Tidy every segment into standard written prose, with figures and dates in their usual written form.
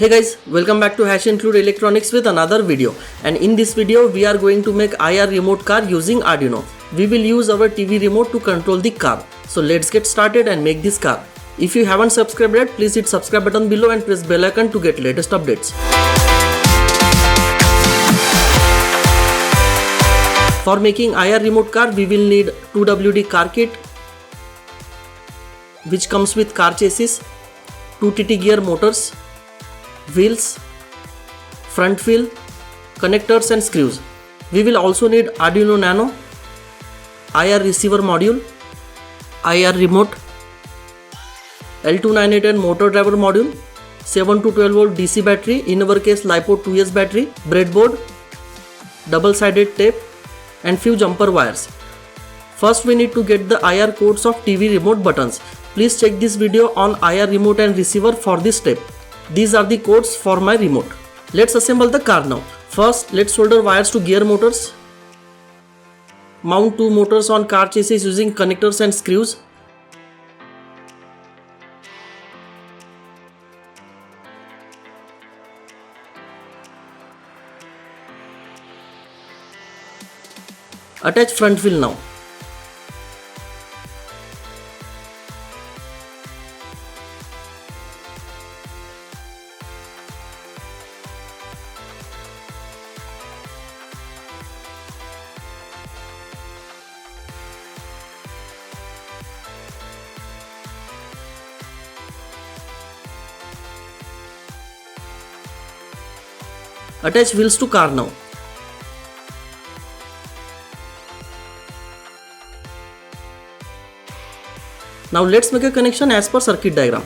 Hey guys, welcome back to Hash Include Electronics with another video. And in this video we are going to make IR remote car using Arduino. We will use our TV remote to control the car. So let's get started and make this car. If you haven't subscribed yet, please hit subscribe button below and press bell icon to get latest updates. For making IR remote car, we will need 2WD car kit, which comes with car chassis, 2 TT gear motors, wheels, front wheel, connectors and screws. We will also need Arduino Nano, IR receiver module, IR remote, L298N motor driver module, 7 to 12 volt DC battery, in our case LiPo 2S battery, breadboard, double-sided tape and few jumper wires. First we need to get the IR codes of TV remote buttons. Please check this video on IR remote and receiver for this step. These are the codes for my remote. Let's assemble the car now. First, let's solder wires to gear motors. Mount 2 motors on car chassis using connectors and screws. Attach front wheel now. Attach wheels to car now. Now let's make a connection as per circuit diagram.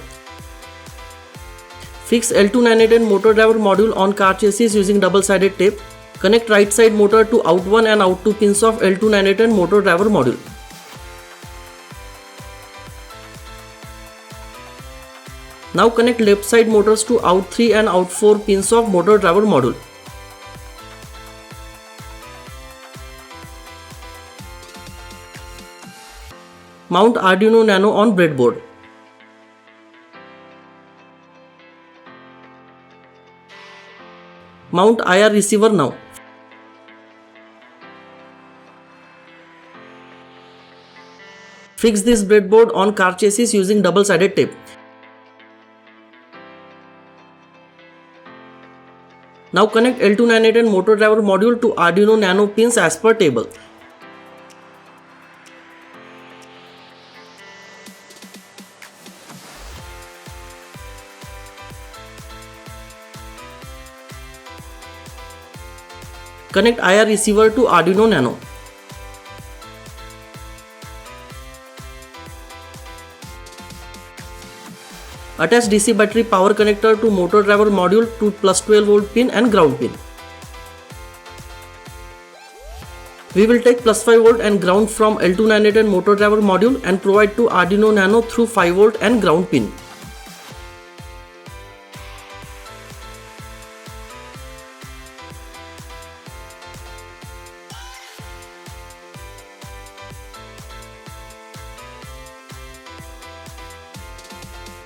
Fix L298N motor driver module on car chassis using double-sided tape. Connect right side motor to out 1 and out 2 pins of L298N motor driver module. Now connect left side motors to out 3 and out 4 pins of motor driver module. Mount Arduino Nano on breadboard. Mount IR receiver now. Fix this breadboard on car chassis using double-sided tape. Now connect L298N motor driver module to Arduino Nano pins as per table. Connect IR receiver to Arduino Nano. Attach DC battery power connector to motor driver module to plus 12 volt pin and ground pin. We will take plus 5 volt and ground from L298N motor driver module and provide to Arduino Nano through 5 volt and ground pin.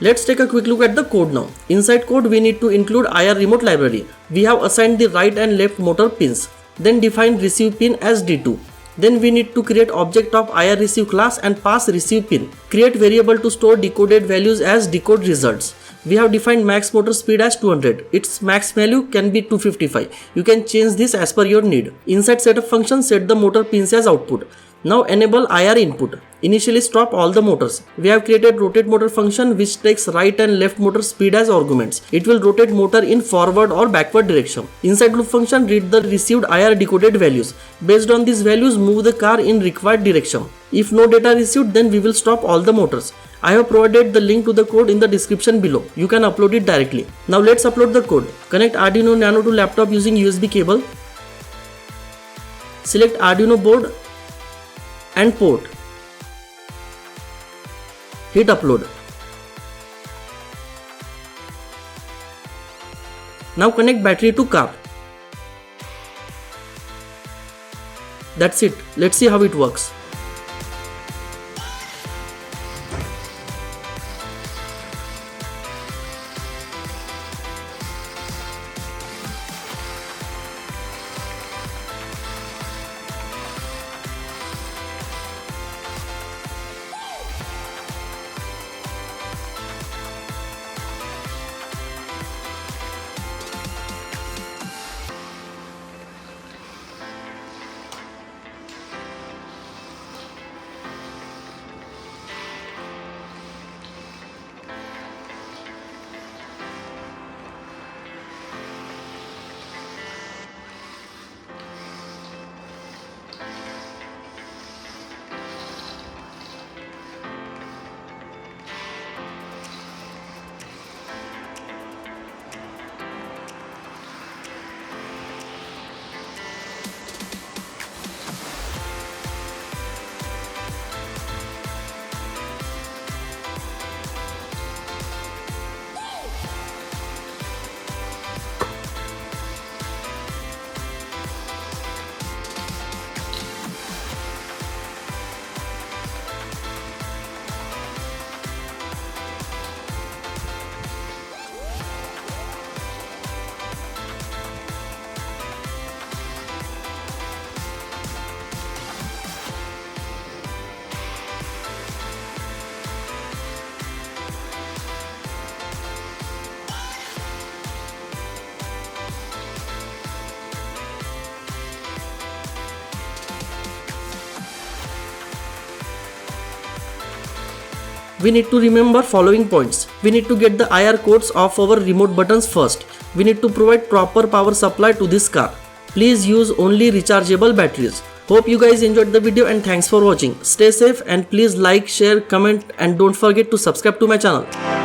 Let's take a quick look at the code now. Inside code we need to include IR remote library. We have assigned the right and left motor pins. Then define receive pin as D2. Then we need to create object of IR receive class and pass receive pin. Create variable to store decoded values as decode results. We have defined max motor speed as 200. Its max value can be 255. You can change this as per your need. Inside setup function, set the motor pins as output. Now enable IR input. Initially stop all the motors. We have created rotate motor function which takes right and left motor speed as arguments. It will rotate motor in forward or backward direction. Inside loop function, read the received IR decoded values. Based on these values, move the car in required direction. If no data received, then we will stop all the motors. I have provided the link to the code in the description below. You can upload it directly. Now let's upload the code. Connect Arduino Nano to laptop using USB cable. Select Arduino board and port. Hit upload. Now connect battery to car. That's it. Let's see how it works. We need to remember following points. We need to get the IR codes of our remote buttons first. We need to provide proper power supply to this car. Please use only rechargeable batteries. Hope you guys enjoyed the video and thanks for watching. Stay safe and please like, share, comment and don't forget to subscribe to my channel.